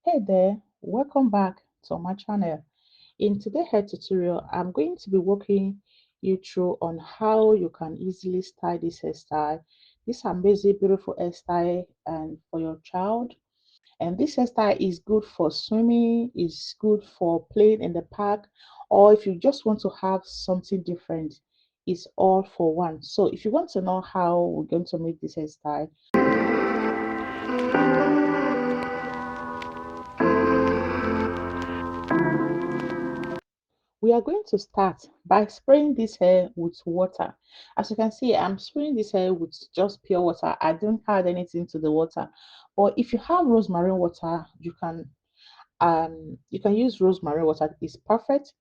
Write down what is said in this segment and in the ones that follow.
Hey there, welcome back to my channel. In today's hair tutorial, I'm going to be walking you through on how you can easily style this hairstyle. This amazing, beautiful hairstyle and for your child. And this hairstyle is good for swimming, is good for playing in the park, or if you just want to have something different, it's all for one. So if you want to know how we're going to make this hairstyle, we are going to start by spraying this hair with water. As you can see, I'm spraying this hair with just pure water. I don't add anything to the water. But if you have rosemary water, you can use rosemary water. It's perfect.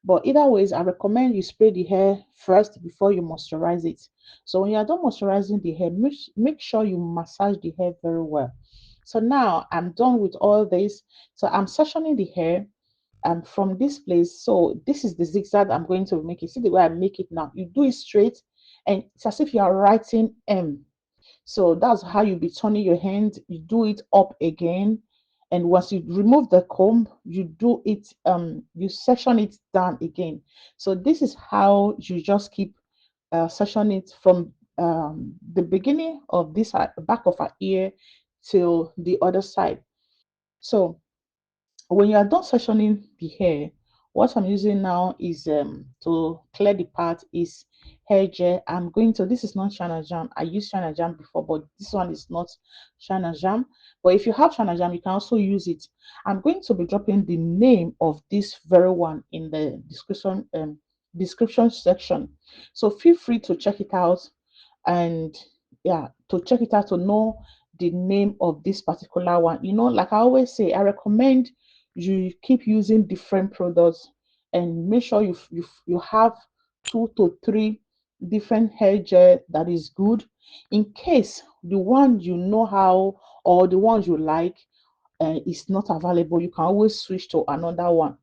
But either ways, I recommend you spray the hair first before you moisturize it. So when you are done moisturizing the hair, make sure you massage the hair very well. So now I'm done with all this. So I'm sectioning the hair from this place. So this is the zigzag I'm going to make it. See the way I make it now. You do it straight, and it's as if you are writing M. So that's how you be turning your hand. You do it up again, and once you remove the comb, you do it. You section it down again. So this is how you just keep section it from the beginning of this back of our ear till the other side. So when you are done sectioning the hair, what I'm using now is to clear the part is hair gel. I'm going to, this is not China Jam. I used China Jam before, but this one is not China Jam. But if you have China Jam, you can also use it. I'm going to be dropping the name of this very one in the description section. So feel free to check it out, and yeah, to check it out to know the name of this particular one. Like I always say, I recommend you keep using different products and make sure you have 2 to 3 different hair gel that is good, in case the one you know how or the ones you like is not available. You can always switch to another one,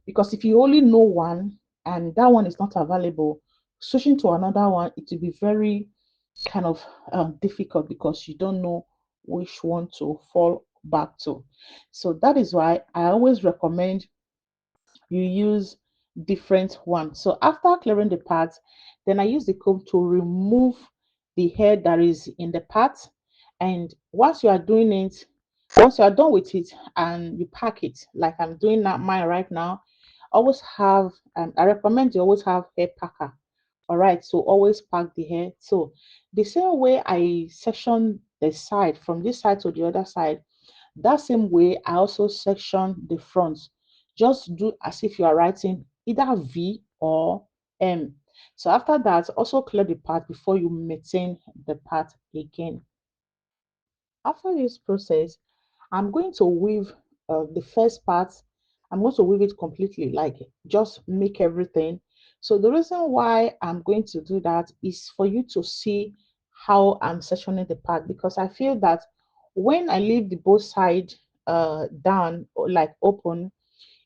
because if you only know one and that one is not available, switching to another one, it will be very kind of difficult because you don't know which one to fall back to. So that is why I always recommend you use different ones. So after clearing the parts, then I use the comb to remove the hair that is in the part. And once you are doing it, once you are done with it and you pack it, like I'm doing that mine right now, always have, I recommend you always have hair packer. All right, so always pack the hair. So the same way I section the side from this side to the other side, that same way, I also section the front. Just do as if you are writing either V or M. So after that, also clear the part before you maintain the part again. After this process, I'm going to weave the first part. I'm going to weave it completely, like just make everything. So the reason why I'm going to do that is for you to see how I'm sectioning the part, because I feel that when I leave the both side down or like open,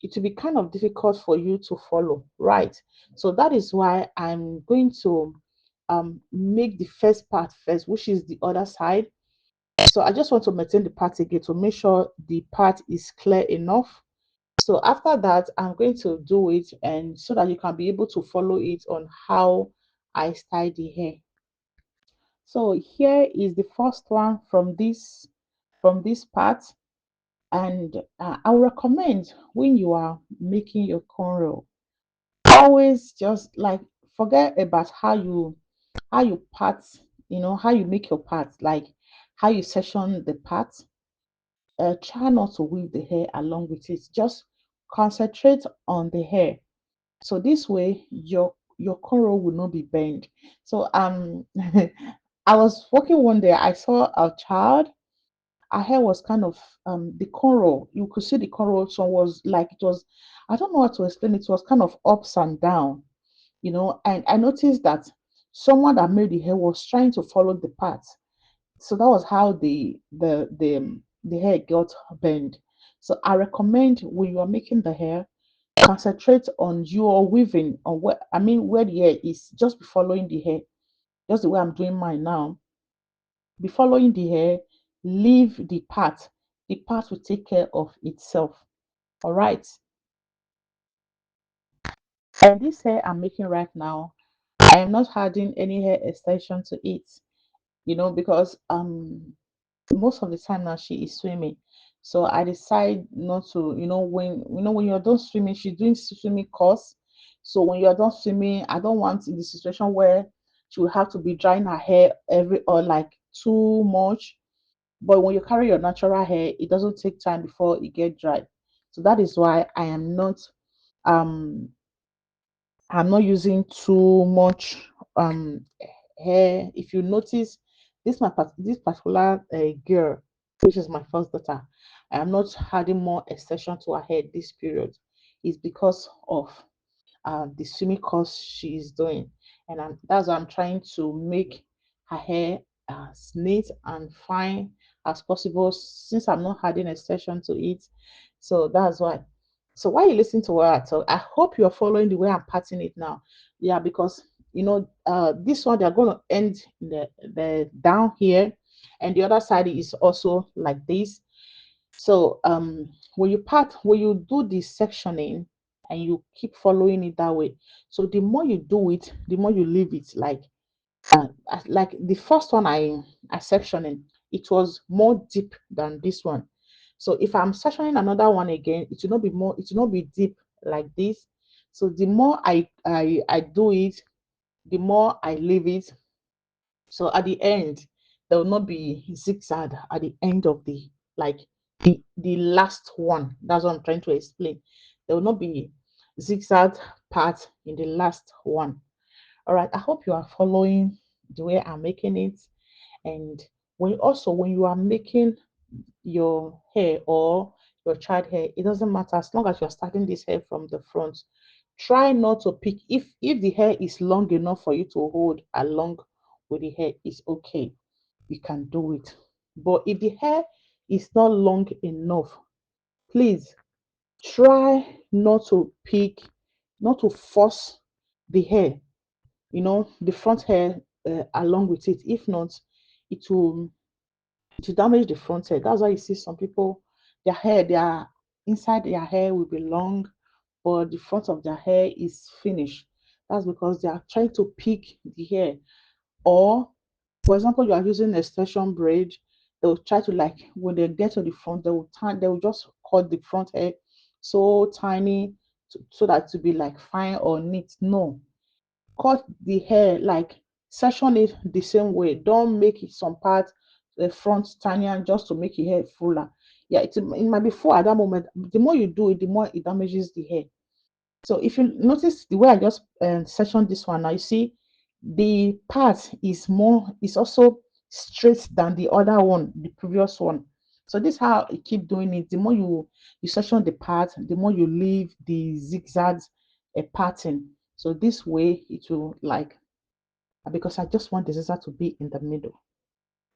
it will be kind of difficult for you to follow, right? So that is why I'm going to make the first part first, which is the other side. So I just want to maintain the part again to make sure the part is clear enough. So after that, I'm going to do it, and so that you can be able to follow it on how I style the hair. So here is the first one from this part, and I would recommend when you are making your cornrow, always just like forget about how you part, how you make your part, like how you section the part. Try not to weave the hair along with it. Just concentrate on the hair. So this way your cornrow will not be bent. So I was walking one day, I saw a child. Her hair was kind of the cornrow. You could see the cornrow. So was like it was, I don't know how to explain it. It was kind of ups and down, and I noticed that someone that made the hair was trying to follow the path. So that was how the hair got bent. So I recommend when you are making the hair, concentrate on your weaving, on where the hair is. Just be following the hair, just the way I'm doing mine now. Be following the hair, leave the part. the part will take care of itself. All right. And this hair I'm making right now, I am not adding any hair extension to it, because most of the time now she is swimming. So I decide not to, when you're done swimming, she's doing swimming course. So when you're done swimming, I don't want in the situation where she will have to be drying her hair every or like too much. But when you carry your natural hair, it doesn't take time before it get dry. So that is why um I'm not using too much um hair. If you notice, this particular girl, which is my first daughter, I am not adding more extension to her hair this period. It's because of the swimming course she is doing, and that's why I'm trying to make her hair as neat and fine as possible since I'm not adding extension to it. So that's why. So while you listen to what I talk, I hope you're following the way I'm patting it now. Yeah, because this one they're going to end the down here, and the other side is also like this. So when you do the sectioning and you keep following it that way, so the more you do it, the more you leave it. Like the first one I sectioning, it was more deep than this one. So if I'm sectioning another one again, it will not be deep like this. So the more I do it, the more I leave it. So at the end, there will not be zigzag at the end of like the last one. That's what I'm trying to explain. There will not be zigzag part in the last one. All right. I hope you are following the way I'm making it. And when you are making your hair or your child hair, it doesn't matter as long as you're starting this hair from the front. Try not to pick if the hair is long enough for you to hold along with the hair, it's okay. You can do it. But if the hair is not long enough, please try not to pick, not to force the hair, the front hair along with it. If not, it will to damage the front hair. That's why you see some people, their inside their hair will be long, but the front of their hair is finished. That's because they are trying to pick the hair. Or, for example, you are using extension braid, they will try to like when they get to the front, they will just cut the front hair so tiny so that to be like fine or neat. No, cut the hair like section it the same way. Don't make it some part the front tinier just to make your hair fuller. Yeah, it might be full at that moment. The more you do it, the more it damages the hair. So if you notice the way I just sectioned this one now, you see the part is also straight than the other one, the previous one. So this is how you keep doing it. The more you section the part, the more you leave the zigzags a pattern. So this way it will like because I just want the zigzag to be in the middle.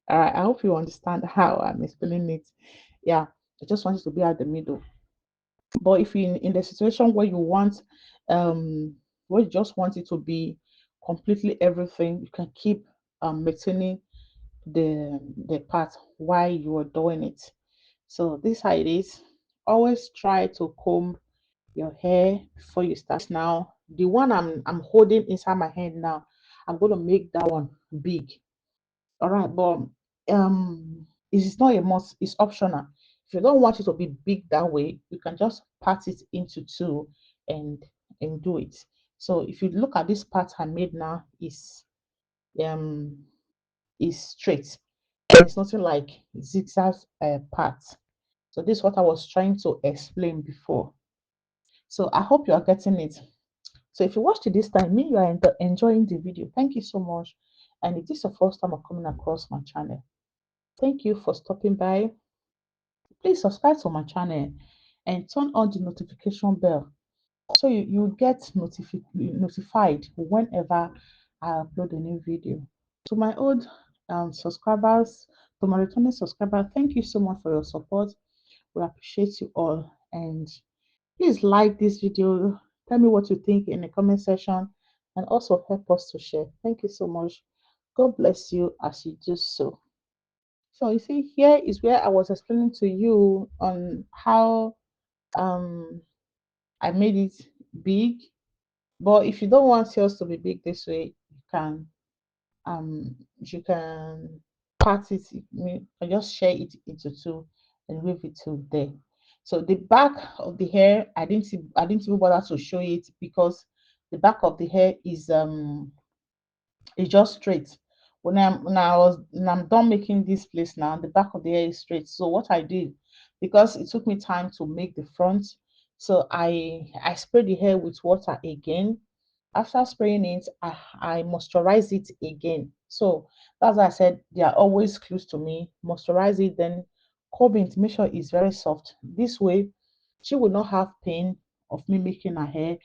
All right, I hope you understand how I'm explaining it. Yeah, I just want it to be at the middle. But if you in the situation where you want where you just want it to be completely everything, you can keep maintaining the part while you are doing it. So this is how it is. Always try to comb your hair before you start. Now the one I'm holding inside my hand now, I'm going to make that one big. All right, but it's not a must, it's optional. If you don't want it to be big that way, you can just part it into two and do it. So if you look at this part I made now um is straight. There's nothing like zigzag parts. So this is what I was trying to explain before. So I hope you are getting it. So if you watched it this time, me you are enjoying the video. Thank you so much. And if this is your first time of coming across my channel, thank you for stopping by. Please subscribe to my channel and turn on the notification bell so you get notified whenever I upload a new video. To my old subscribers, to my returning subscriber, thank you so much for your support. We appreciate you all. And please like this video. Tell me what you think in the comment section and also help us to share. Thank you so much. God bless you as you do so. So you see, here is where I was explaining to you on how um I made it big. But if you don't want yours to be big this way, you can part it, or just share it into two and leave it to there. So the back of the hair, I didn't even bother to show it because the back of the hair is just straight. When I'm done making this place now, the back of the hair is straight. So what I did, because it took me time to make the front, so I sprayed the hair with water again. After spraying it, I moisturize it again. So that's why I said they are always close to me. Moisturize it, then comb it, make sure it's very soft. This way, she will not have pain of me making her hair,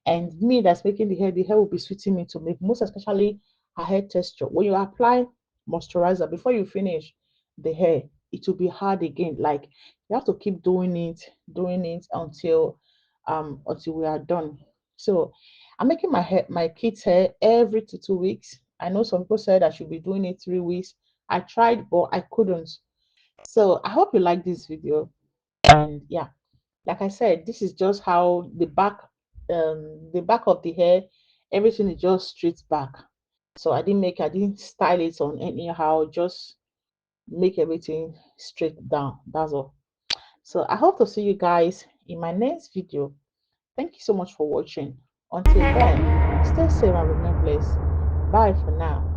and me that's making the hair will be suiting me to make, most especially her hair texture. When you apply moisturizer before you finish the hair, it will be hard again. Like you have to keep doing it until we are done. So I'm making my kids hair every 2 weeks. I know some people said I should be doing it 3 weeks. I tried, but I couldn't. So I hope you like this video. And yeah, like I said, this is just how the back of the hair, everything is just straight back. So I didn't style it on anyhow, just make everything straight down. That's all. So I hope to see you guys in my next video. Thank you so much for watching. Until then, stay safe and remain blessed. Bye for now.